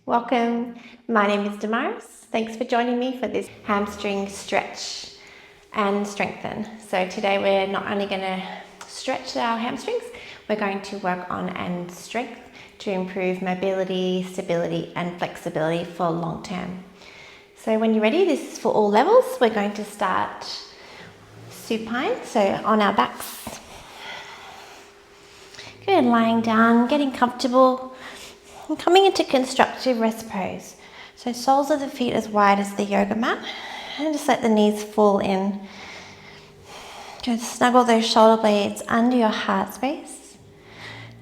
Welcome, my name is Damaris. Thanks for joining me for this hamstring stretch and strengthen. So today we're not only going to stretch our hamstrings, we're going to work on and strength to improve mobility, stability and flexibility for long term. So when you're ready, this is for all levels. We're going to start supine, so on our backs. Good, lying down, getting comfortable. And coming into constructive rest pose. So soles of the feet as wide as the yoga mat. And just let the knees fall in. Just snuggle those shoulder blades under your heart space.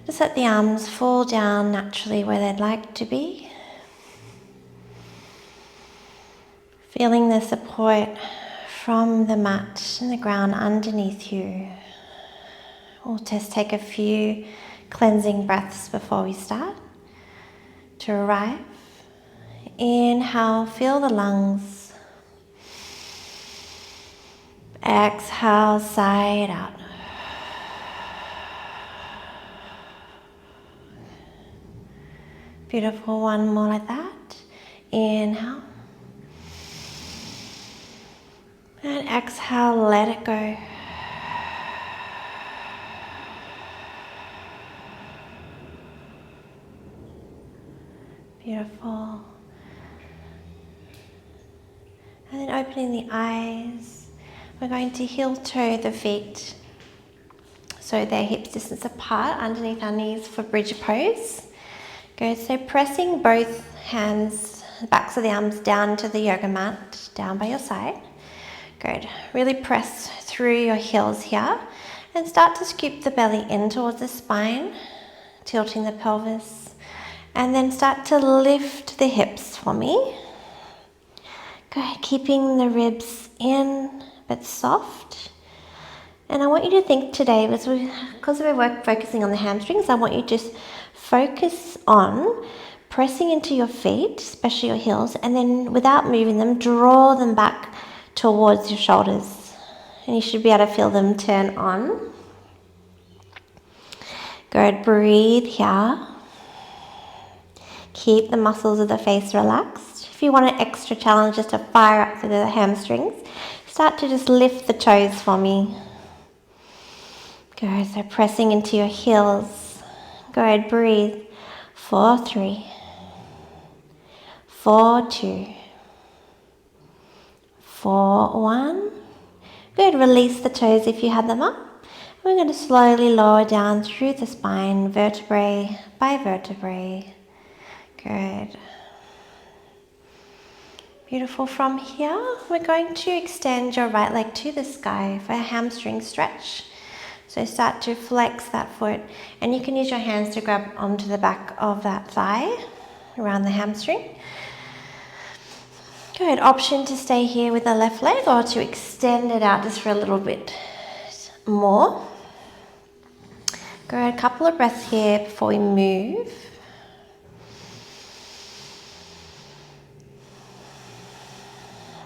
Just let the arms fall down naturally where they'd like to be. Feeling the support from the mat and the ground underneath you. We'll just take a few cleansing breaths before we start. To arrive, inhale, fill the lungs. Exhale, side out. Beautiful, one more like that. Inhale. And exhale, let it go. Beautiful. And then opening the eyes, we're going to heel toe the feet so they're hips distance apart underneath our knees for bridge pose. Good, so pressing both hands, the backs of the arms down to the yoga mat, down by your side. Good, really press through your heels here and start to scoop the belly in towards the spine, tilting the pelvis. And then start to lift the hips for me. Good, keeping the ribs in but soft. And I want you to think today, because we're focusing on the hamstrings, I want you to just focus on pressing into your feet, especially your heels, and then without moving them, draw them back towards your shoulders. And you should be able to feel them turn on. Good, breathe here. Keep the muscles of the face relaxed. If you want an extra challenge just to fire up through the hamstrings, start to just lift the toes for me. Good, so pressing into your heels. Good, breathe. 4, 3, 4, 2, 4, 1. Good, release the toes if you had them up. We're going to slowly lower down through the spine, vertebrae by vertebrae. Good. Beautiful. From here, we're going to extend your right leg to the sky for a hamstring stretch. So start to flex that foot, and you can use your hands to grab onto the back of that thigh around the hamstring. Good. Option to stay here with the left leg or to extend it out just for a little bit more. Good. A couple of breaths here before we move.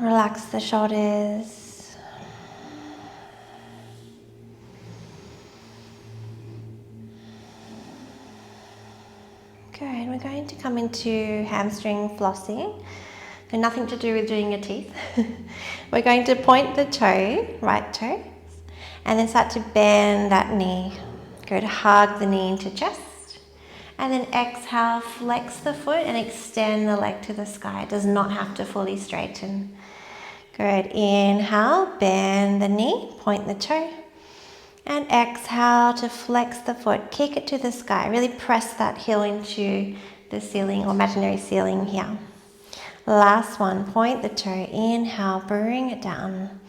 Relax the shoulders. Good, we're going to come into hamstring flossing. So nothing to do with doing your teeth. We're going to point the toe, right toe, and then start to bend that knee. Good, hug the knee into chest. And then exhale, flex the foot and extend the leg to the sky. It does not have to fully straighten. Good, inhale, bend the knee, point the toe. And exhale to flex the foot, kick it to the sky. Really press that heel into the ceiling or imaginary ceiling here. Last one, point the toe, inhale, bring it down.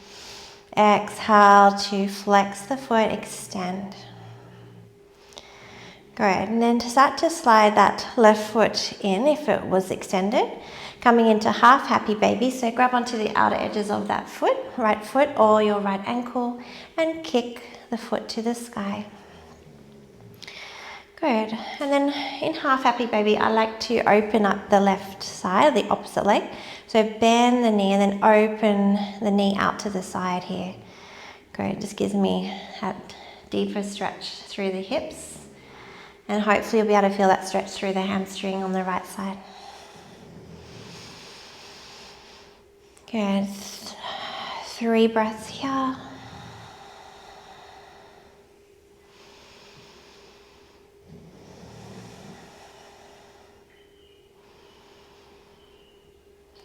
Exhale to flex the foot, extend. Good, and then to start to slide that left foot in if it was extended. Coming into half happy baby, so grab onto the outer edges of that foot, right foot or your right ankle, and kick the foot to the sky. Good, and then in half happy baby, I like to open up the left side, the opposite leg. So bend the knee and then open the knee out to the side here. Good, just gives me that deeper stretch through the hips. And hopefully you'll be able to feel that stretch through the hamstring on the right side. Good. 3 breaths here.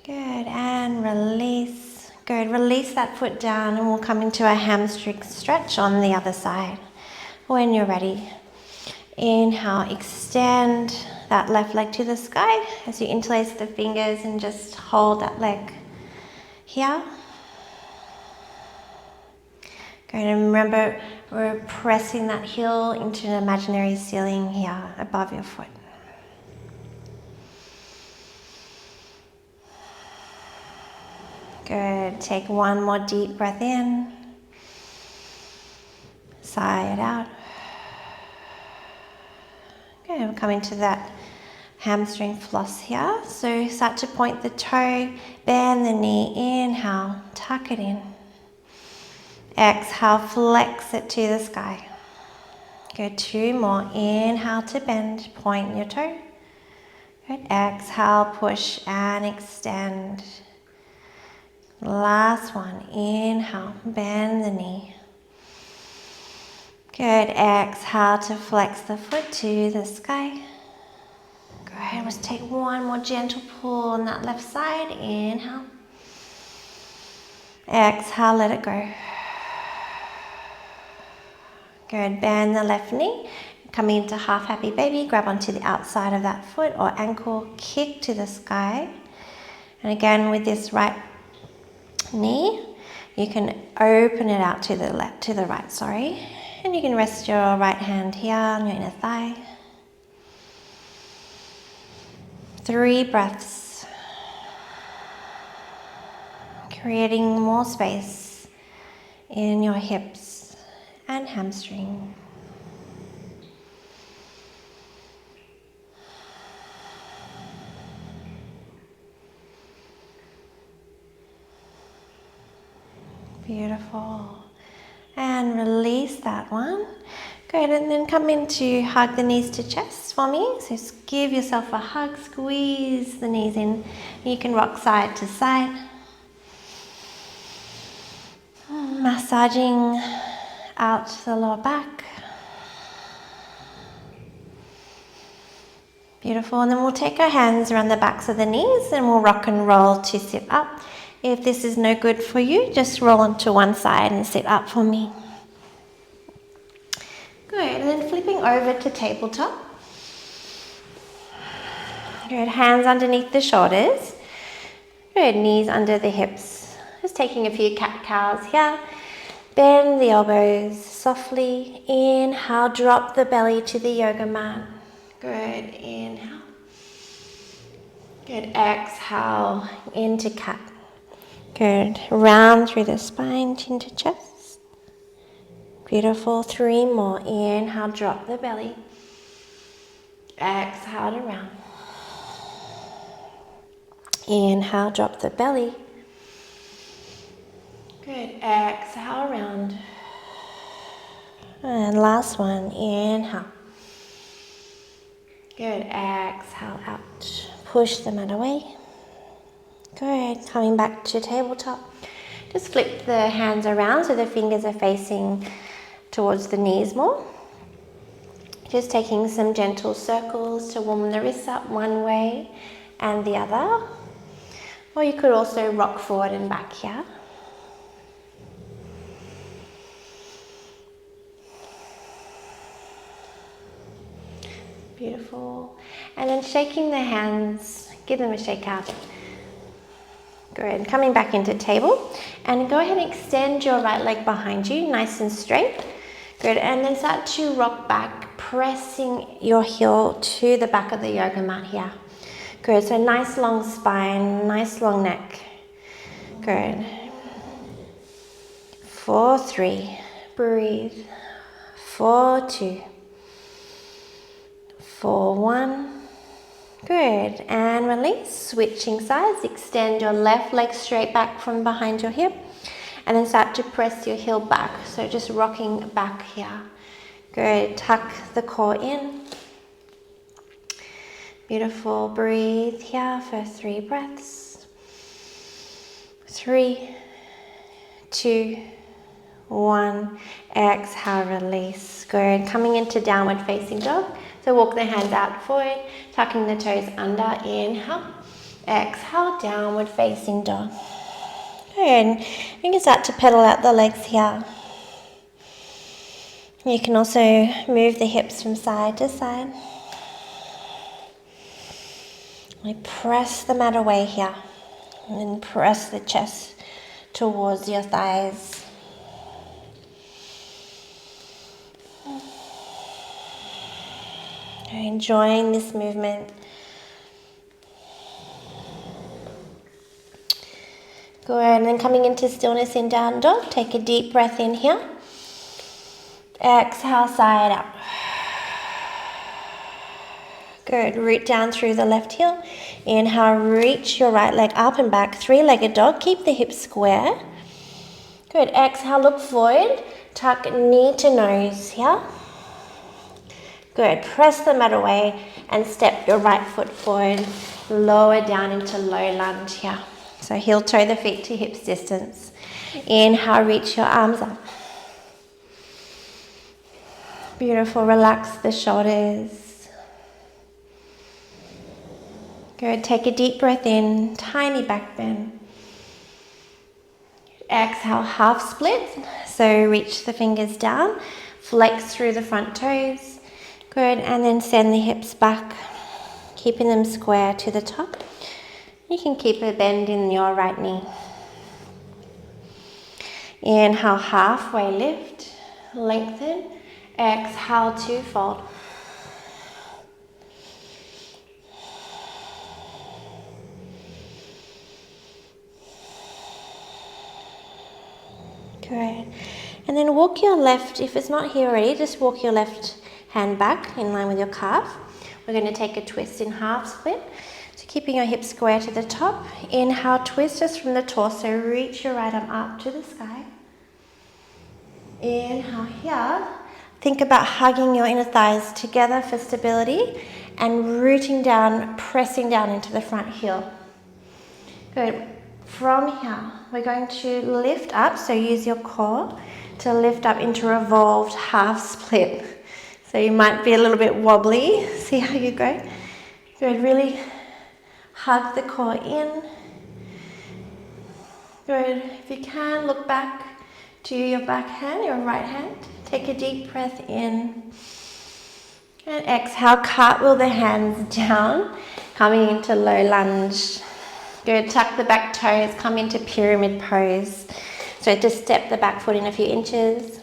Good, and release. Good, release that foot down and we'll come into a hamstring stretch on the other side. When you're ready, inhale, extend that left leg to the sky as you interlace the fingers and just hold that leg here. Good, and remember we're pressing that heel into an imaginary ceiling here above your foot. Good, take one more deep breath in, sigh it out. Good, we're coming to that hamstring floss here. So start to point the toe, bend the knee, inhale, tuck it in. Exhale, flex it to the sky. Good, 2 more, inhale to bend, point your toe. Good, exhale, push and extend. Last one, inhale, bend the knee. Good, exhale to flex the foot to the sky. Good, let's take one more gentle pull on that left side, inhale. Exhale, let it go. Good, bend the left knee. Coming into half happy baby, grab onto the outside of that foot or ankle, kick to the sky. And again with this right knee, you can open it out to the left, to the right, sorry. And you can rest your right hand here on your inner thigh. 3 breaths. Creating more space in your hips and hamstring. Beautiful. And release that one. Good, and then come into hug the knees to chest for me. So just give yourself a hug, squeeze the knees in. You can rock side to side. Massaging out the lower back. Beautiful, and then we'll take our hands around the backs of the knees and we'll rock and roll to sit up. If this is no good for you, just roll onto one side and sit up for me. Good, and then flipping over to tabletop. Good, hands underneath the shoulders. Good, knees under the hips. Just taking a few cat-cows here. Bend the elbows softly. Inhale, drop the belly to the yoga mat. Good, inhale. Good, exhale into cat. Good, round through the spine into chest. Beautiful, 3 more. Inhale, drop the belly. Exhale to round. Inhale, drop the belly. Good, exhale, round. And last one, inhale. Good, exhale out. Push the mat away. Good, coming back to tabletop. Just flip the hands around so the fingers are facing towards the knees more. Just taking some gentle circles to warm the wrists up one way and the other. Or you could also rock forward and back here. Beautiful. And then shaking the hands, give them a shake out. Good, coming back into table. And go ahead and extend your right leg behind you, nice and straight. Good, and then start to rock back, pressing your heel to the back of the yoga mat here. Good, so nice long spine, nice long neck. Good. 4, 3, breathe. 4, 2. 4, 1. Good, and release, switching sides. Extend your left leg straight back from behind your hip and then start to press your heel back. So just rocking back here. Good, tuck the core in. Beautiful, breathe here for 3 breaths. 3, 2, 1. Exhale, release. Good. Coming into downward facing dog. So walk the hands out forward, tucking the toes under. Inhale. Exhale, downward facing dog. Good. You can start to pedal out the legs here. You can also move the hips from side to side. We press the mat away here. And then press the chest towards your thighs. Enjoying this movement. Good, and then coming into stillness in down dog. Take a deep breath in here. Exhale, side up. Good, root down through the left heel. Inhale, reach your right leg up and back. 3-legged dog, keep the hips square. Good, exhale, look forward. Tuck knee to nose here. Good, press the mat away and step your right foot forward. Lower down into low lunge here. So heel toe the feet to hips distance. Inhale, reach your arms up. Beautiful, relax the shoulders. Good, take a deep breath in, tiny back bend. Exhale, half split. So reach the fingers down, flex through the front toes. Good, and then send the hips back, keeping them square to the top. You can keep a bend in your right knee. Inhale, halfway lift, lengthen. Exhale to fold. Good. And then walk your left, if it's not here already, just walk your left hand back in line with your calf. We're going to take a twist in half split. So keeping your hips square to the top. Inhale, twist just from the torso. Reach your right arm up to the sky. Inhale here. Think about hugging your inner thighs together for stability and rooting down, pressing down into the front heel. Good. From here, we're going to lift up. So use your core to lift up into revolved half split. So you might be a little bit wobbly. See how you go? Good, really hug the core in. Good, if you can, look back to your back hand, your right hand. Take a deep breath in. And exhale, cartwheel the hands down, coming into low lunge. Good, tuck the back toes, come into pyramid pose. So just step the back foot in a few inches.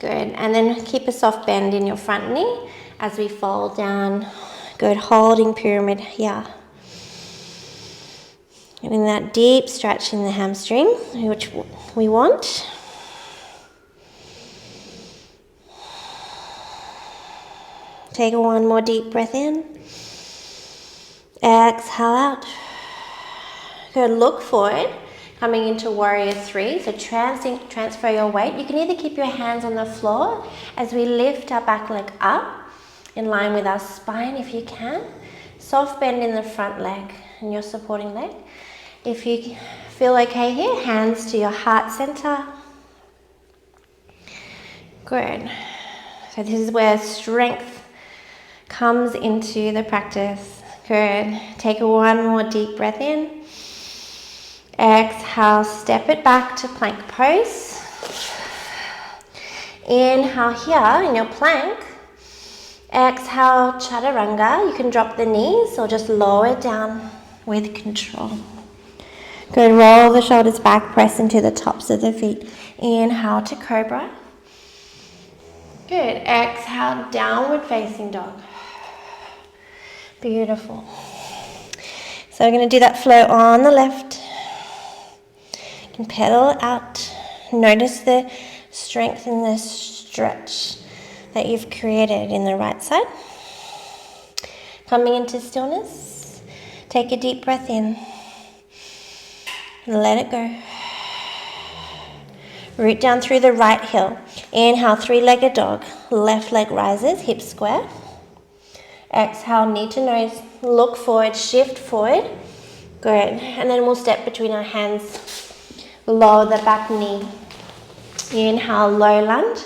Good, and then keep a soft bend in your front knee as we fold down. Good, holding pyramid here. Getting that deep stretch in the hamstring, which we want. Take one more deep breath in. Exhale out. Good, look forward. Coming into warrior 3, so transfer your weight. You can either keep your hands on the floor as we lift our back leg up in line with our spine if you can. Soft bend in the front leg and your supporting leg. If you feel okay here, hands to your heart center. Good. So this is where strength comes into the practice. Good. Take one more deep breath in. Exhale, step it back to plank pose. Inhale here in your plank. Exhale, chaturanga. You can drop the knees or just lower it down with control. Good, roll the shoulders back, press into the tops of the feet. Inhale to cobra. Good, exhale, downward facing dog. Beautiful. So we're going to do that flow on the left. You can pedal out. Notice the strength and the stretch that you've created in the right side. Coming into stillness, take a deep breath in. Let it go. Root down through the right heel. Inhale, 3-legged dog. Left leg rises, hips square. Exhale, knee to nose. Look forward, shift forward. Good. And then we'll step between our hands. Lower the back knee. Inhale, low lunge.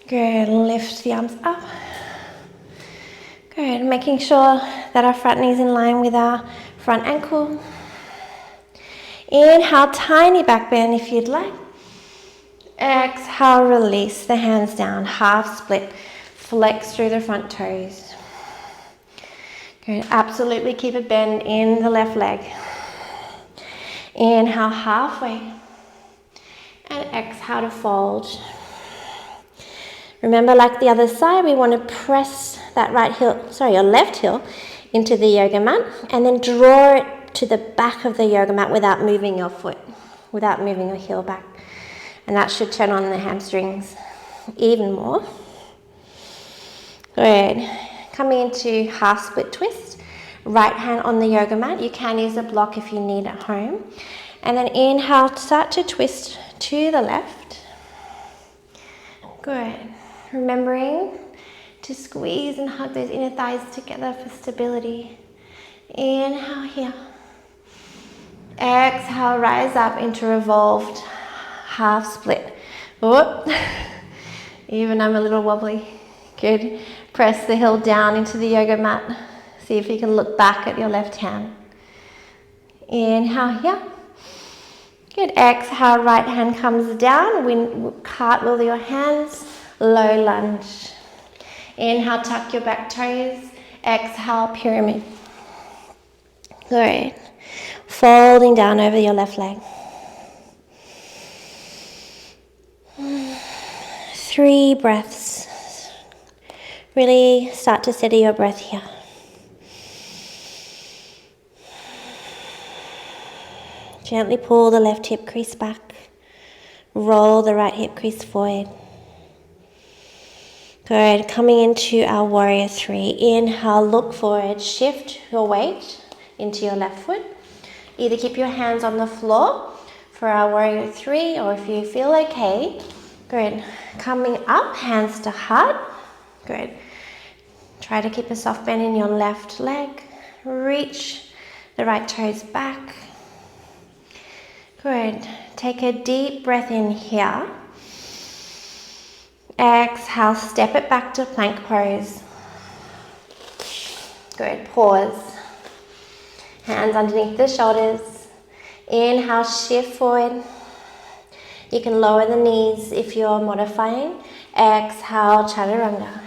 Good. Lift the arms up. Good. Making sure that our front knee is in line with our front ankle. Inhale, tiny back bend if you'd like. Exhale, release the hands down, half split. Flex through the front toes. Good. Absolutely keep a bend in the left leg. Inhale, halfway. And exhale to fold. Remember, like the other side, we want to press that your left heel into the yoga mat and then draw it to the back of the yoga mat without moving your foot, without moving your heel back. And that should turn on the hamstrings even more. Good. Coming into half split twist. Right hand on the yoga mat. You can use a block if you need at home. And then inhale, start to twist to the left. Good. Remembering to squeeze and hug those inner thighs together for stability. Inhale here. Exhale, rise up into revolved half split. Whoop. Even I'm a little wobbly. Good. Press the heel down into the yoga mat. See if you can look back at your left hand. Inhale here. Good. Exhale, right hand comes down. Cartwheel your hands. Low lunge. Inhale, tuck your back toes. Exhale, pyramid. Good. Folding down over your left leg. 3 breaths. Really start to steady your breath here. Gently pull the left hip crease back. Roll the right hip crease forward. Good. Coming into our warrior 3. Inhale, look forward. Shift your weight into your left foot. Either keep your hands on the floor for our warrior 3, or if you feel okay, good. Coming up, hands to heart. Good. Try to keep a soft bend in your left leg. Reach the right toes back. Good. Take a deep breath in here. Exhale, step it back to plank pose. Good. Pause. Hands underneath the shoulders. Inhale, shift forward. You can lower the knees if you're modifying. Exhale, chaturanga.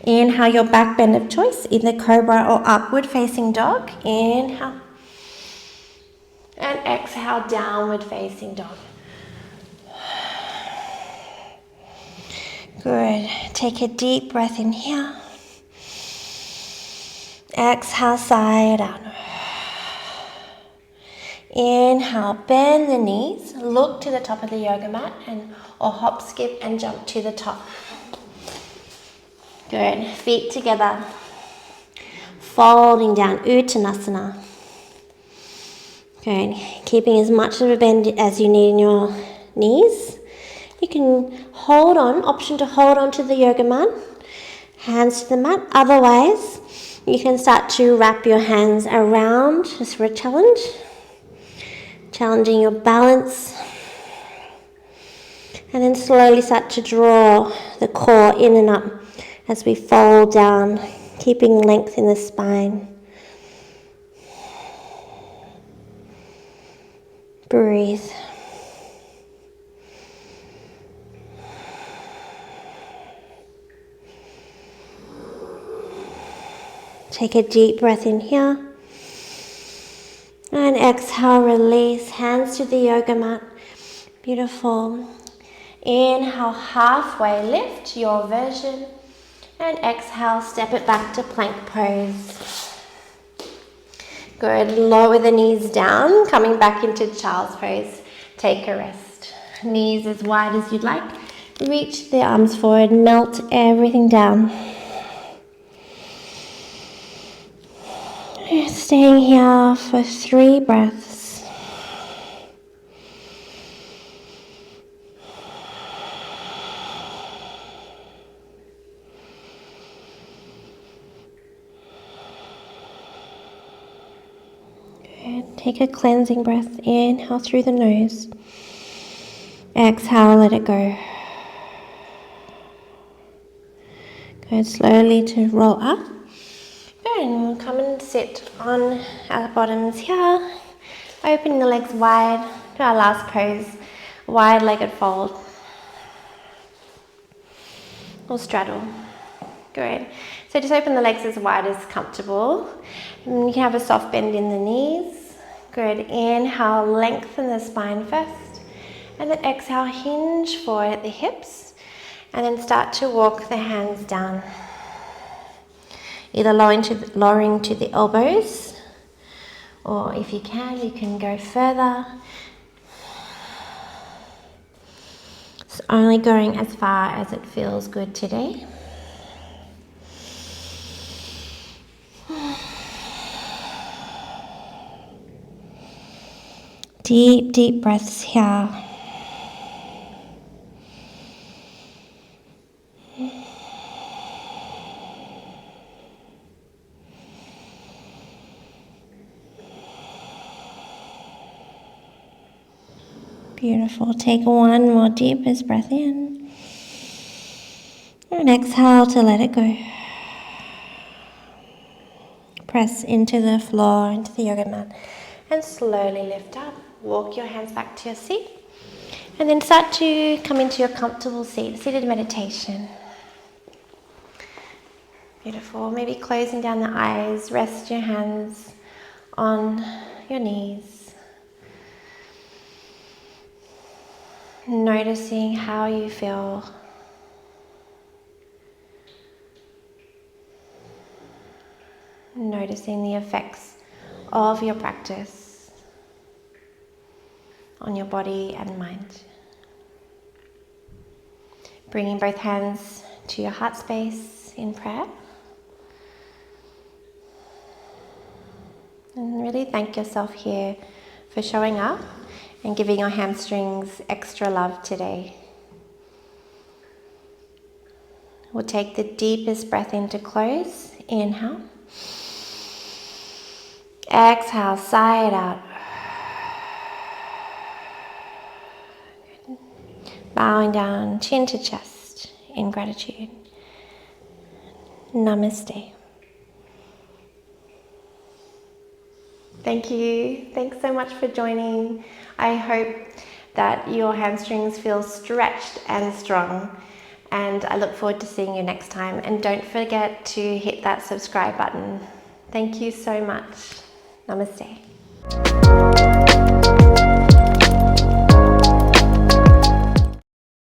Inhale, your back bend of choice, either cobra or upward facing dog. Inhale. And exhale, downward facing dog. Good. Take a deep breath in here. Exhale, side out. Inhale, bend the knees, look to the top of the yoga mat or hop, skip and jump to the top. Good, feet together. Folding down, Uttanasana. Good, keeping as much of a bend as you need in your knees. You can hold on, option to hold on to the yoga mat, hands to the mat. Otherwise, you can start to wrap your hands around just for a challenge. Challenging your balance. And then slowly start to draw the core in and up as we fold down, keeping length in the spine. Breathe. Take a deep breath in here. And exhale, release, hands to the yoga mat. Beautiful. Inhale, halfway lift, your version. And exhale, step it back to plank pose. Good, lower the knees down, coming back into child's pose. Take a rest. Knees as wide as you'd like. Reach the arms forward, melt everything down. Staying here for 3 breaths. Good. Take a cleansing breath. Inhale through the nose. Exhale, let it go. Good. Slowly to roll up. Good. And we'll come and sit on our bottoms here. Opening the legs wide to our last pose. Wide-legged fold. Or straddle. Good. So just open the legs as wide as comfortable. And you can have a soft bend in the knees. Good. Inhale, lengthen the spine first. And then exhale, hinge forward at the hips. And then start to walk the hands down. Either lowering to the elbows. Or if you can go further. It's only going as far as it feels good today. Deep, deep breaths here. Beautiful. Take one more deepest breath in. And exhale to let it go. Press into the floor, into the yoga mat. And slowly lift up. Walk your hands back to your seat. And then start to come into your comfortable seat, seated meditation. Beautiful. Maybe closing down the eyes. Rest your hands on your knees. Noticing how you feel. Noticing the effects of your practice on your body and mind. Bringing both hands to your heart space in prayer. And really thank yourself here for showing up and giving your hamstrings extra love today. We'll take the deepest breath in to close. Inhale. Exhale, sigh it out. Bowing down, chin to chest in gratitude. Namaste. Thank you. Thanks so much for joining. I hope that your hamstrings feel stretched and strong. And I look forward to seeing you next time. And don't forget to hit that subscribe button. Thank you so much. Namaste.